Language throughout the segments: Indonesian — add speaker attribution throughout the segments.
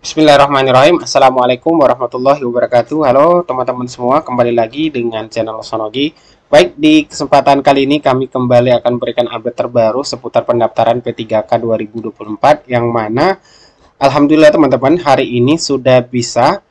Speaker 1: Bismillahirrahmanirrahim. Assalamualaikum warahmatullahi wabarakatuh. Halo teman-teman semua, kembali lagi dengan channel Sonogi. Baik, di kesempatan kali ini kami kembali akan berikan update terbaru seputar pendaftaran P3K 2024 yang mana alhamdulillah teman-teman hari ini sudah bisa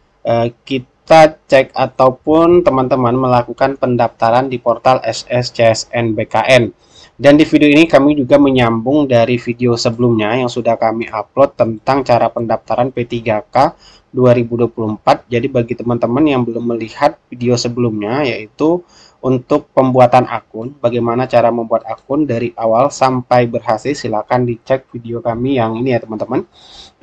Speaker 1: kita cek ataupun teman-teman melakukan pendaftaran di portal SSCSN BKN. Dan di video ini kami juga menyambung dari video sebelumnya yang sudah kami upload tentang cara pendaftaran P3K 2024. Jadi bagi teman-teman yang belum melihat video sebelumnya, yaitu untuk pembuatan akun, bagaimana cara membuat akun dari awal sampai berhasil, silakan dicek video kami yang ini ya teman-teman,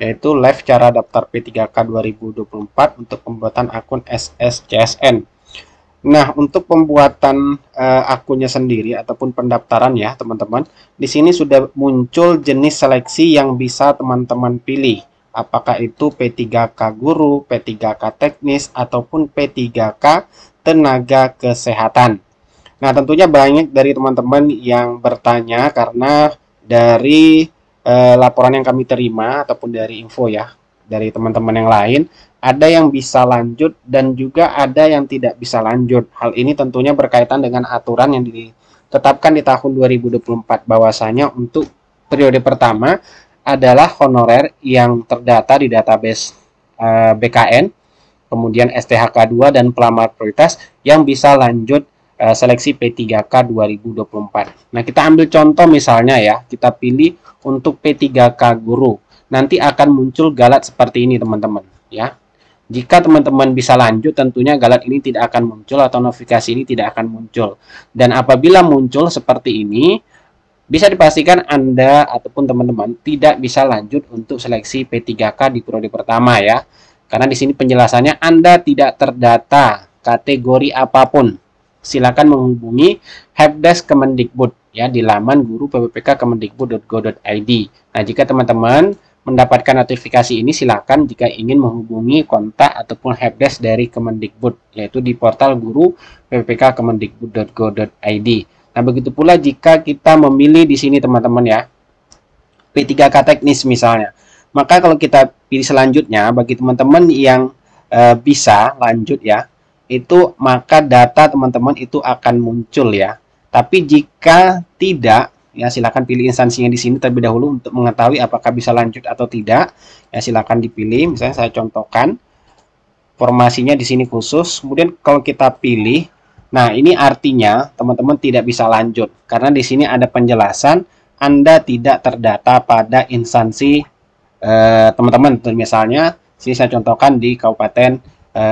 Speaker 1: yaitu live cara daftar P3K 2024 untuk pembuatan akun SSCSN. Nah, untuk pembuatan akunnya sendiri ataupun pendaftaran ya, teman-teman, di sini sudah muncul jenis seleksi yang bisa teman-teman pilih. Apakah itu P3K Guru, P3K Teknis, ataupun P3K Tenaga Kesehatan. Nah, tentunya banyak dari teman-teman yang bertanya karena dari laporan yang kami terima ataupun dari info ya, dari teman-teman yang lain, ada yang bisa lanjut dan juga ada yang tidak bisa lanjut. Hal ini tentunya berkaitan dengan aturan yang ditetapkan di tahun 2024 bahwasanya untuk periode pertama adalah honorer yang terdata di database BKN, kemudian STHK 2 dan pelamar prioritas yang bisa lanjut seleksi P3K 2024. Nah, kita ambil contoh misalnya ya, kita pilih untuk P3K Guru. Nanti akan muncul galat seperti ini teman-teman ya. Jika teman-teman bisa lanjut, tentunya galat ini tidak akan muncul atau notifikasi ini tidak akan muncul. Dan apabila muncul seperti ini, bisa dipastikan Anda ataupun teman-teman tidak bisa lanjut untuk seleksi P3K di periode pertama ya. Karena di sini penjelasannya Anda tidak terdata kategori apapun. Silakan menghubungi helpdesk Kemendikbud ya di laman guru ppk kemendikbud.go.id. Nah, jika teman-teman mendapatkan notifikasi ini, silakan jika ingin menghubungi kontak ataupun helpdesk dari Kemendikbud, yaitu di portal guru ppk kemendikbud.go.id. Nah, begitu pula jika kita memilih di sini teman-teman ya, P3K teknis misalnya. Maka kalau kita pilih selanjutnya, bagi teman-teman yang bisa lanjut ya, itu maka data teman-teman itu akan muncul ya. Tapi jika tidak, ya silakan pilih instansinya di sini terlebih dahulu untuk mengetahui apakah bisa lanjut atau tidak. Ya silakan dipilih. Misalnya saya contohkan formasinya di sini khusus. Kemudian kalau kita pilih, nah ini artinya teman-teman tidak bisa lanjut karena di sini ada penjelasan Anda tidak terdata pada instansi teman-teman. Misalnya sini saya contohkan di Kabupaten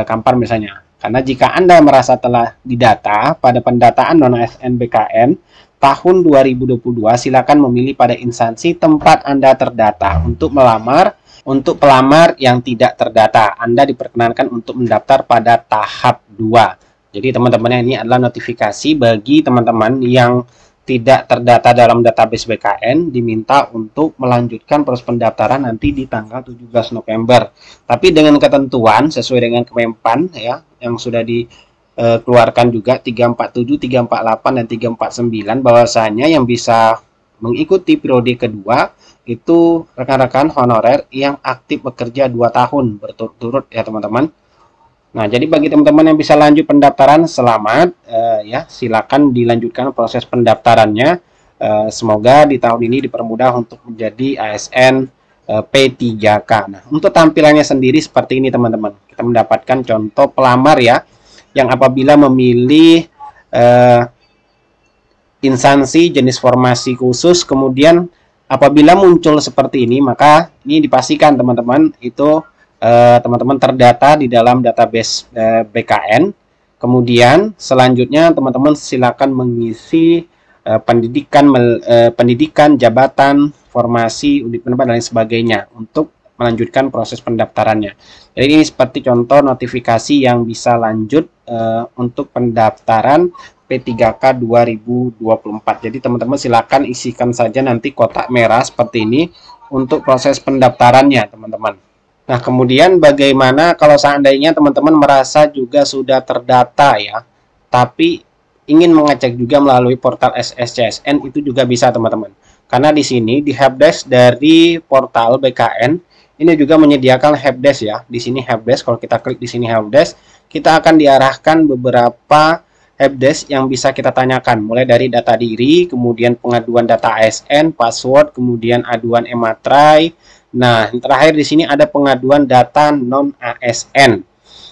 Speaker 1: Kampar misalnya. Karena jika Anda merasa telah didata pada pendataan non-ASN BKN tahun 2022, silakan memilih pada instansi tempat Anda terdata. Untuk pelamar yang tidak terdata, Anda diperkenankan untuk mendaftar pada tahap 2. Jadi teman-teman, ini adalah notifikasi bagi teman-teman yang tidak terdata dalam database BKN, diminta untuk melanjutkan proses pendaftaran nanti di tanggal 17 November. Tapi dengan ketentuan sesuai dengan Kemenpan ya, yang sudah dikeluarkan juga 347, 348 dan 349, bahwasanya yang bisa mengikuti periode kedua itu rekan-rekan honorer yang aktif bekerja 2 tahun berturut-turut ya teman-teman. Nah, jadi bagi teman-teman yang bisa lanjut pendaftaran, selamat ya, silakan dilanjutkan proses pendaftarannya. Semoga di tahun ini dipermudah untuk menjadi ASN P3K. Nah, untuk tampilannya sendiri seperti ini teman-teman. Kita mendapatkan contoh pelamar ya, yang apabila memilih instansi jenis formasi khusus, kemudian apabila muncul seperti ini, maka ini dipastikan teman-teman itu teman-teman terdata di dalam database BKN. Kemudian selanjutnya teman-teman silakan mengisi pendidikan, jabatan, formasi, unit pendapat dan lain sebagainya untuk melanjutkan proses pendaftarannya. Jadi ini seperti contoh notifikasi yang bisa lanjut untuk pendaftaran P3K 2024. Jadi teman-teman silakan isikan saja nanti kotak merah seperti ini untuk proses pendaftarannya teman-teman. Nah, kemudian bagaimana kalau seandainya teman-teman merasa juga sudah terdata ya, tapi ingin mengecek juga melalui portal SSCSN, itu juga bisa teman-teman. Karena di sini di helpdesk dari portal BKN ini juga menyediakan helpdesk ya. Di sini helpdesk, kalau kita klik di sini helpdesk, kita akan diarahkan beberapa helpdesk yang bisa kita tanyakan, mulai dari data diri, kemudian pengaduan data ASN, password, kemudian aduan ematrai. Nah, terakhir di sini ada pengaduan data non ASN.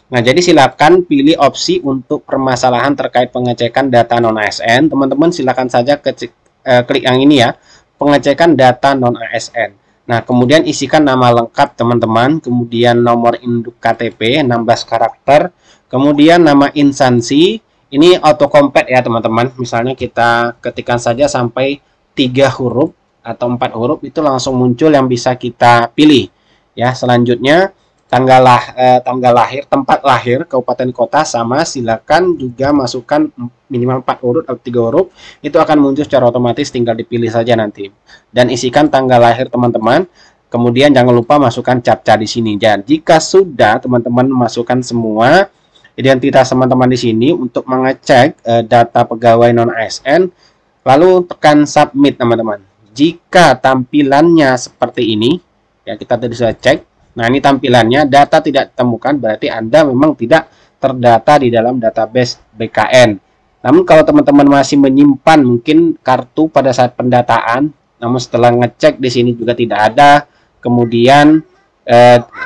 Speaker 1: Nah, jadi silakan pilih opsi untuk permasalahan terkait pengecekan data non ASN. Teman-teman silakan saja klik yang ini ya, pengecekan data non ASN. Nah, kemudian isikan nama lengkap teman-teman, kemudian nomor induk KTP 16 karakter, kemudian nama instansi, ini autocomplete ya teman-teman. Misalnya kita ketikkan saja sampai 3 huruf atau 4 huruf, itu langsung muncul yang bisa kita pilih. Ya, selanjutnya tanggal lahir, tempat lahir, kabupaten kota sama, silakan juga masukkan minimal 4 huruf atau 3 huruf, itu akan muncul secara otomatis, tinggal dipilih saja nanti. Dan isikan tanggal lahir teman-teman. Kemudian jangan lupa masukkan captcha di sini. Dan jika sudah teman-teman masukkan semua identitas teman-teman di sini untuk mengecek data pegawai non ASN, lalu tekan submit teman-teman. Jika tampilannya seperti ini, ya kita tadi sudah cek. Nah, ini tampilannya, data tidak ditemukan, berarti Anda memang tidak terdata di dalam database BKN. Namun kalau teman-teman masih menyimpan mungkin kartu pada saat pendataan, namun setelah ngecek di sini juga tidak ada, kemudian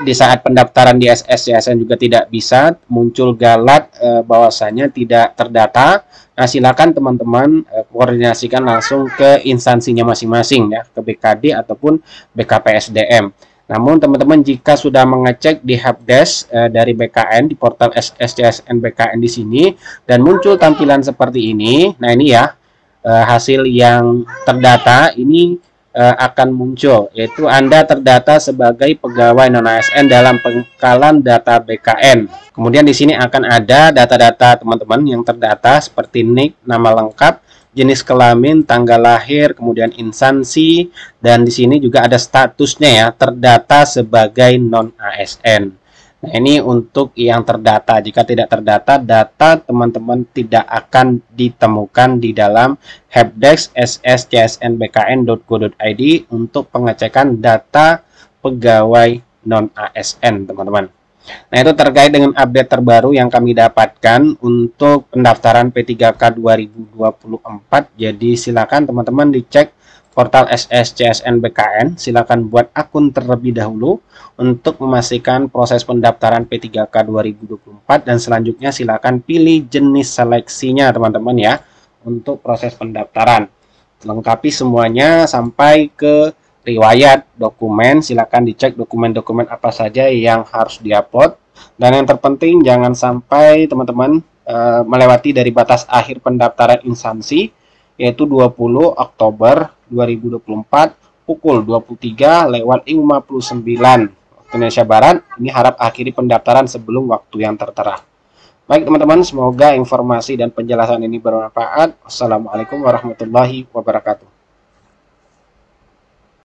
Speaker 1: di saat pendaftaran di SSCSN juga tidak bisa, muncul galat bahwasanya tidak terdata. Nah, silakan teman-teman koordinasikan langsung ke instansinya masing-masing ya, ke BKD ataupun BKPSDM. Namun teman-teman jika sudah mengecek di helpdesk dari BKN di portal SSCSN BKN di sini dan muncul tampilan seperti ini, nah ini ya hasil yang terdata ini akan muncul, yaitu Anda terdata sebagai pegawai non ASN dalam pengkalan data BKN. Kemudian di sini akan ada data-data teman-teman yang terdata seperti NIK, nama lengkap, jenis kelamin, tanggal lahir, kemudian instansi, dan di sini juga ada statusnya ya, terdata sebagai non ASN. Nah, ini untuk yang terdata. Jika tidak terdata, data teman-teman tidak akan ditemukan di dalam helpdesk sscsnbkn.go.id untuk pengecekan data pegawai non ASN, teman-teman. Nah, itu terkait dengan update terbaru yang kami dapatkan untuk pendaftaran P3K 2024. Jadi silakan teman-teman dicek portal SSCSN BKN, silakan buat akun terlebih dahulu untuk memastikan proses pendaftaran P3K 2024 dan selanjutnya silakan pilih jenis seleksinya teman-teman ya untuk proses pendaftaran. Lengkapi semuanya sampai ke riwayat dokumen, silakan dicek dokumen-dokumen apa saja yang harus diupload, dan yang terpenting jangan sampai teman-teman melewati dari batas akhir pendaftaran instansi, yaitu 20 Oktober 2024 pukul 23:59 waktu Indonesia Barat. Ini harap akhiri pendaftaran sebelum waktu yang tertera. Baik teman-teman, semoga informasi dan penjelasan ini bermanfaat. Wassalamualaikum warahmatullahi wabarakatuh.